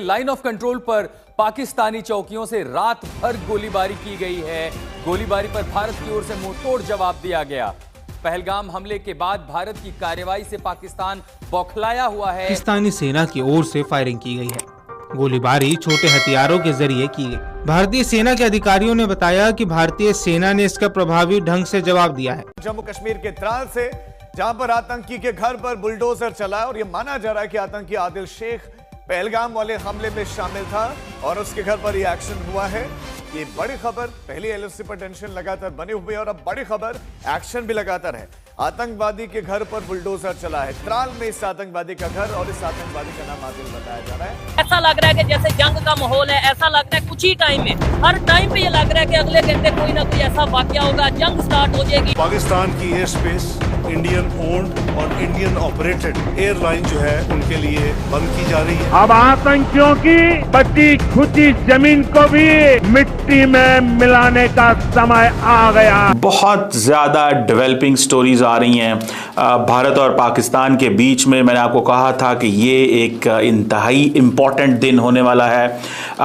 Line of control पर पाकिस्तानी चौकियों से रात भर गोलीबारी की गई है। गोलीबारी पर भारत की ओर से मुंहतोड़ जवाब दिया गया। पहलगाम हमले के बाद भारत की कार्रवाई से पाकिस्तान बौखलाया हुआ है। पाकिस्तानी सेना की ओर से फायरिंग की गई है। गोलीबारी छोटे हथियारों के जरिए की गई। भारतीय सेना के अधिकारियों ने बताया कि भारतीय सेना ने इसका प्रभावी ढंग से जवाब दिया है। जम्मू कश्मीर के त्राल से जहां पर आतंकी के घर पर बुलडोजर चला और यह माना जा रहा है कि आतंकी आदिल शेख पहलगाम वाले हमले में शामिल था और उसके घर पर यह एक्शन हुआ है। ये बड़ी खबर, पहली एलओसी पर टेंशन लगातार बनी हुई है और अब बड़ी खबर, एक्शन भी लगातार है। आतंकवादी के घर पर बुलडोजर चला है। त्राल में इस आतंकवादी का घर और इस आतंकवादी का नाम आदिल बताया जा रहा है। ऐसा लग रहा है कि जैसे जंग का माहौल है, ऐसा लग रहा है कुछ ही टाइम में, हर टाइम पे ये लग रहा है कि अगले घंटे कोई ना कोई ऐसा वाकया होगा, जंग स्टार्ट हो जाएगी। पाकिस्तान की एयर स्पेस इंडियन ओन्ड और इंडियन ऑपरेटेड एयरलाइन जो है उनके लिए बंद की जा रही है। अब आतंकियों की बची खुची जमीन को भी मिट्टी में मिलाने का समय आ गया। बहुत ज्यादा डेवलपिंग स्टोरीज आ रही हैं भारत और पाकिस्तान के बीच में। मैंने आपको कहा था कि ये एक इंतहाई इम्पोर्टेंट दिन होने वाला है।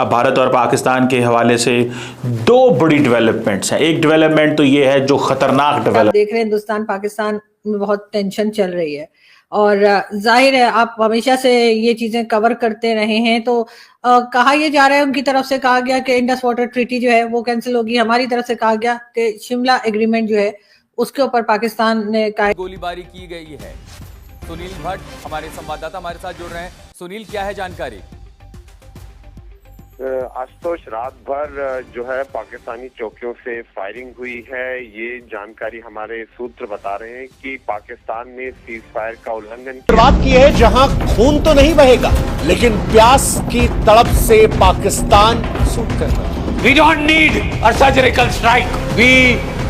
भारत और पाकिस्तान के हवाले से दो बड़ी डेवलपमेंट्स हैं। एक डेवलपमेंट तो ये है जो खतरनाक डेवलपमेंट देख रहे हैं, हिंदुस्तान पाकिस्तान में बहुत टेंशन चल रही है और जाहिर है आप हमेशा से ये चीजें कवर करते रहे हैं। तो कहा यह जा रहा है, उनकी तरफ से कहा गया कि इंडस वाटर ट्रीटी जो है वो कैंसिल होगी। हमारी तरफ से कहा गया कि शिमला एग्रीमेंट जो है उसके ऊपर पाकिस्तान ने कहा गोलीबारी की गई है। सुनील भट्ट हमारे संवाददाता हमारे साथ जुड़ रहे हैं। सुनील, क्या है जानकारी? आशुतोष, रात भर जो है पाकिस्तानी चौकियों से फायरिंग हुई है। ये जानकारी हमारे सूत्र बता रहे हैं कि पाकिस्तान ने सीज फायर का उल्लंघन बात की है जहां खून तो नहीं बहेगा लेकिन प्यास की तड़प से पाकिस्तान सूट करता है। We don't need a surgical strike. We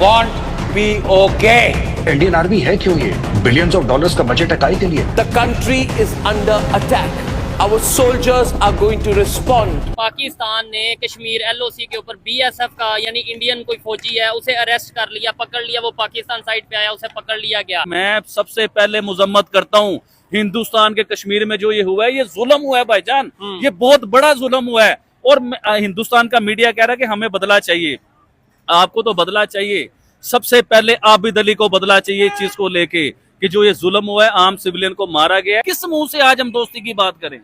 want be okay. Indian army है क्यों ये? बिलियंस ऑफ डॉलर्स का बजट है काहे के लिए? The country is under attack. Our soldiers are going to respond. Pakistan ने कश्मीर एलओसी के ऊपर बीएसएफ का यानी इंडियन कोई फौजी है उसे अरेस्ट कर लिया, पकड़ लिया। वो पाकिस्तान साइड पे आया, उसे पकड़ लिया गया। मैं सबसे पहले मुजम्मत करता हूँ हिंदुस्तान के कश्मीर में जो ये हुआ है, ये जुल्म हुआ है भाईजान। ये बहुत बड़ा जुल्म हुआ है और हिंदुस्तान का मीडिया कह रहा है कि हमें बदला चाहिए। आपको तो बदला चाहिए, सबसे पहले आबिद अली को बदला चाहिए इस चीज को लेके कि जो ये जुल्म हुआ है, आम सिविलियन को मारा गया है। किस मुंह से आज हम दोस्ती की बात करें?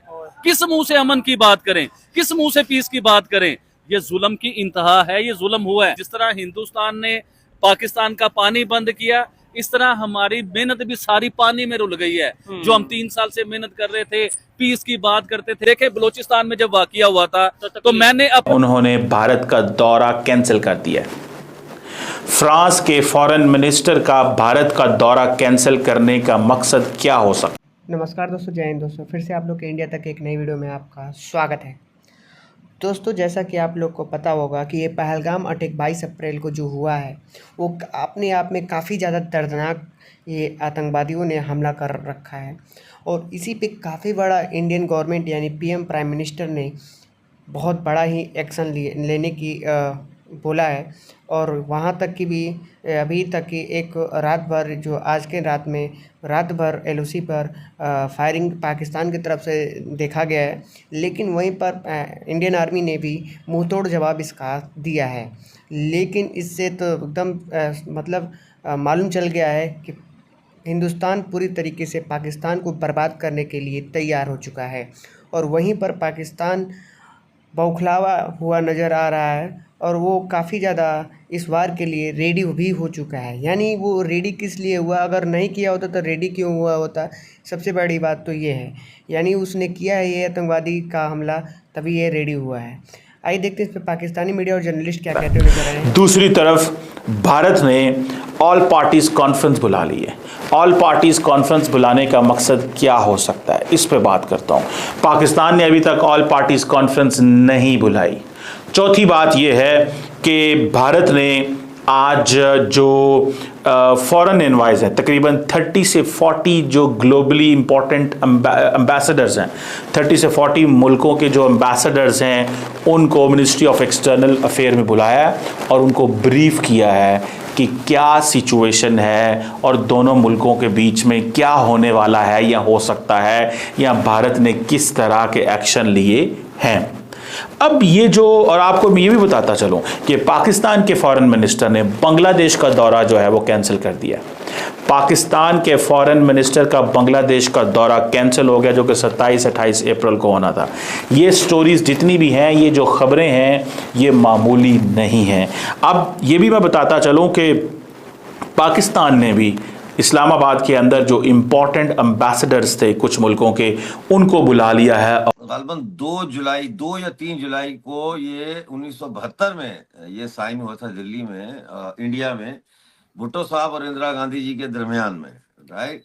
किस मुंह से अमन की बात करें? किस मुंह से पीस की बात करें? ये जुल्म की इंतहा है, ये जुल्म हुआ है। जिस तरह हिंदुस्तान ने पाकिस्तान का पानी बंद किया, इस तरह हमारी मेहनत भी सारी पानी में रुल गई है। जो हम 3 साल से मेहनत कर रहे थे, पीस की बात करते थे। देखे बलोचिस्तान में जब वाकया हुआ था तो मैंने उन्होंने भारत का दौरा कैंसिल कर दिया। फ्रांस के फॉरेन मिनिस्टर का भारत का दौरा कैंसिल करने का मकसद क्या हो सकता? नमस्कार दोस्तों, जय हिंद दोस्तों। फिर से आप लोग के इंडिया तक एक नई वीडियो में आपका स्वागत है। दोस्तों, जैसा कि आप लोग को पता होगा कि ये पहलगाम अटैक 22 अप्रैल को जो हुआ है वो अपने आप में काफ़ी ज़्यादा दर्दनाक ये आतंकवादियों ने हमला कर रखा है और इसी पे काफ़ी बड़ा इंडियन गवर्नमेंट यानी पीएम प्राइम मिनिस्टर ने बहुत बड़ा ही एक्शन लेने की बोला है। और वहाँ तक कि भी अभी तक की एक रात भर जो आज के रात में रात भर एलओसी पर फायरिंग पाकिस्तान की तरफ से देखा गया है, लेकिन वहीं पर इंडियन आर्मी ने भी मुंहतोड़ जवाब इसका दिया है। लेकिन इससे तो एकदम मतलब मालूम चल गया है कि हिंदुस्तान पूरी तरीके से पाकिस्तान को बर्बाद करने के लिए तैयार हो चुका है और वहीं पर पाकिस्तान बौखलावा हुआ नज़र आ रहा है और वो काफ़ी ज़्यादा इस वार के लिए रेडी भी हो चुका है। यानी वो रेडी किस लिए हुआ? अगर नहीं किया होता तो रेडी क्यों हुआ होता? सबसे बड़ी बात तो ये है, यानी उसने किया है ये आतंकवादी का हमला, तभी ये रेडी हुआ है। आइए देखते हैं इस पर पाकिस्तानी मीडिया और जर्नलिस्ट क्या कहते हुए नजर आए हैं। दूसरी तरफ भारत ने ऑल पार्टीज कॉन्फ्रेंस बुला ली है। ऑल पार्टीज कॉन्फ्रेंस बुलाने का मकसद क्या हो सकता है, इस पे बात करता हूँ। पाकिस्तान ने अभी तक ऑल पार्टीज कॉन्फ्रेंस नहीं बुलाई। चौथी बात यह है कि भारत ने आज जो फॉरेन एनवाइज हैं, तकरीबन 30 से 40 जो ग्लोबली इम्पोर्टेंट एम्बेसडर्स हैं, 30 से 40 मुल्कों के जो एम्बेसडर्स हैं उनको मिनिस्ट्री ऑफ एक्सटर्नल अफेयर में बुलाया है और उनको ब्रीफ किया है कि क्या सिचुएशन है और दोनों मुल्कों के बीच में क्या होने वाला है या हो सकता है या भारत ने किस तरह के एक्शन लिए हैं। अब ये जो, और आपको मैं ये भी बताता चलूं कि पाकिस्तान के फॉरेन मिनिस्टर ने बांग्लादेश का दौरा जो है वो कैंसिल कर दिया। पाकिस्तान के फॉरेन मिनिस्टर का बांग्लादेश का दौरा कैंसिल हो गया, जो कि 27-28 अप्रैल को होना था। ये स्टोरीज जितनी भी हैं, ये जो खबरें हैं, ये मामूली नहीं हैं। अब ये भी मैं बताता चलूं कि पाकिस्तान ने भी इस्लामाबाद के अंदर जो इम्पोर्टेंट एम्बेसडर्स थे कुछ मुल्कों के, उनको बुला लिया है। गालबन 2 या 3 जुलाई को ये 1972 में ये साइन हुआ था दिल्ली में, इंडिया में, भुट्टो साहब और इंदिरा गांधी जी के दरमियान में, राइट।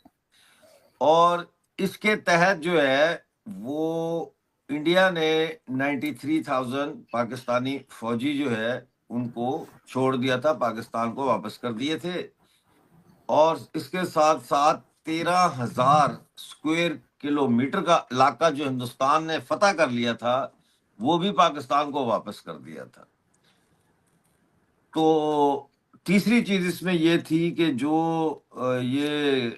और इसके तहत जो है वो इंडिया ने 93,000 पाकिस्तानी फौजी जो है उनको छोड़ दिया था, पाकिस्तान को वापस कर दिए थे। और इसके साथ साथ 13,000 स्क्वायर किलोमीटर का इलाका जो हिंदुस्तान ने फतह कर लिया था, वो भी पाकिस्तान को वापस कर दिया था। तो तीसरी चीज इसमें ये थी कि जो ये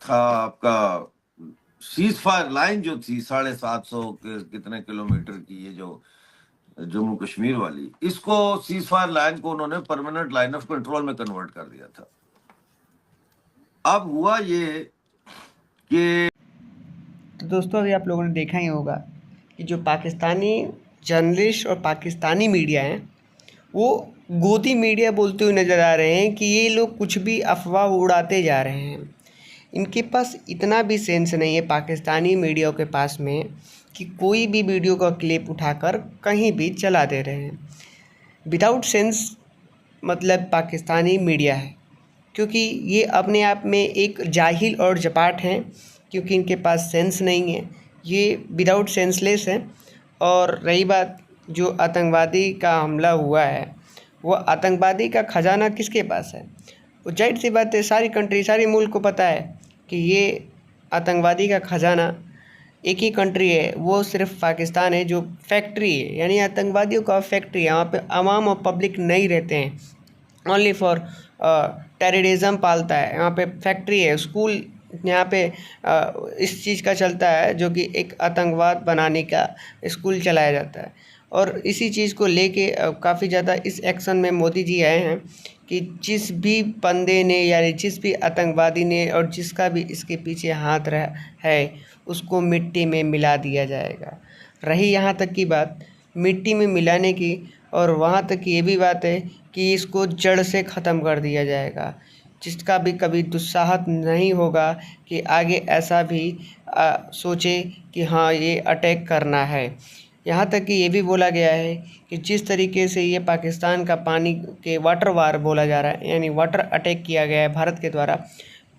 था आपका सीज फायर लाइन जो थी 750 कितने किलोमीटर की, ये जो जम्मू कश्मीर वाली, इसको सीज फायर लाइन को उन्होंने परमानेंट लाइन ऑफ कंट्रोल में कन्वर्ट कर दिया था। अब हुआ ये कि तो दोस्तों अभी आप लोगों ने देखा ही होगा कि जो पाकिस्तानी जर्नलिस्ट और पाकिस्तानी मीडिया हैं वो गोदी मीडिया बोलते हुए नज़र आ रहे हैं कि ये लोग कुछ भी अफवाह उड़ाते जा रहे हैं। इनके पास इतना भी सेंस नहीं है पाकिस्तानी मीडिया के पास में कि कोई भी वीडियो का क्लिप उठाकर कहीं भी चला दे रहे हैं। विदाउट सेंस मतलब पाकिस्तानी मीडिया है, क्योंकि ये अपने आप में एक जाहिल और जपाट हैं, क्योंकि इनके पास सेंस नहीं है, ये विदाउट सेंसलेस है। और रही बात जो आतंकवादी का हमला हुआ है, वो आतंकवादी का खजाना किसके पास है? वो जाहिर सी बात है, सारी कंट्री, सारी मुल्क को पता है कि ये आतंकवादी का खजाना एक ही कंट्री है, वो सिर्फ पाकिस्तान है, जो फैक्ट्री है, यानी आतंकवादियों का फैक्ट्री है। वहाँ पे आवाम और पब्लिक नहीं रहते हैं, ओनली फॉर टेररिज्म पालता है। यहाँ पे फैक्ट्री है, स्कूल यहाँ पे इस चीज़ का चलता है, जो कि एक आतंकवाद बनाने का स्कूल चलाया जाता है। और इसी चीज़ को लेके काफ़ी ज़्यादा इस एक्शन में मोदी जी आए हैं कि जिस भी बंदे ने, यानी जिस भी आतंकवादी ने और जिसका भी इसके पीछे हाथ रहा है, उसको मिट्टी में मिला दिया जाएगा। रही यहाँ तक की बात मिट्टी में मिलाने की, और वहाँ तक ये भी बात है कि इसको जड़ से ख़त्म कर दिया जाएगा, जिसका भी कभी दुस्साहस नहीं होगा कि आगे ऐसा भी सोचे कि हाँ ये अटैक करना है। यहाँ तक कि ये भी बोला गया है कि जिस तरीके से ये पाकिस्तान का पानी के वाटर वार बोला जा रहा है, यानी वाटर अटैक किया गया है भारत के द्वारा,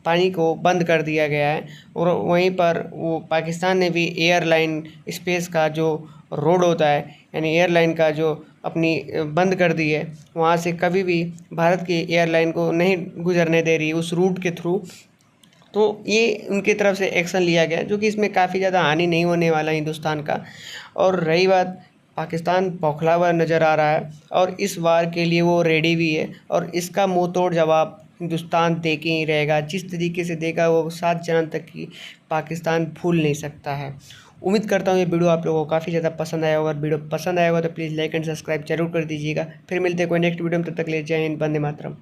पानी को बंद कर दिया गया है। और वहीं पर वो पाकिस्तान ने भी एयरलाइन स्पेस का जो रोड होता है, यानी एयरलाइन का जो अपनी बंद कर दी है, वहाँ से कभी भी भारत की एयरलाइन को नहीं गुजरने दे रही उस रूट के थ्रू। तो ये उनकी तरफ से एक्शन लिया गया, जो कि इसमें काफ़ी ज़्यादा हानि नहीं होने वाला हिंदुस्तान का। और रही बात, पाकिस्तान बौखला हुआ नज़र आ रहा है और इस वार के लिए वो रेडी भी है, और इसका मुँह तोड़ जवाब हिंदुस्तान दे के ही रहेगा। जिस तरीके से देगा वो 7 जनवरी तक की पाकिस्तान भूल नहीं सकता है। उम्मीद करता हूँ ये वीडियो आप लोगों को काफ़ी ज़्यादा पसंद आया होगा। अगर वीडियो पसंद आया होगा तो प्लीज़ लाइक एंड सब्सक्राइब जरूर कर दीजिएगा। फिर मिलते हैं कोई नेक्स्ट वीडियो में, तब तक ले जय हिंद, वंदे मातरम।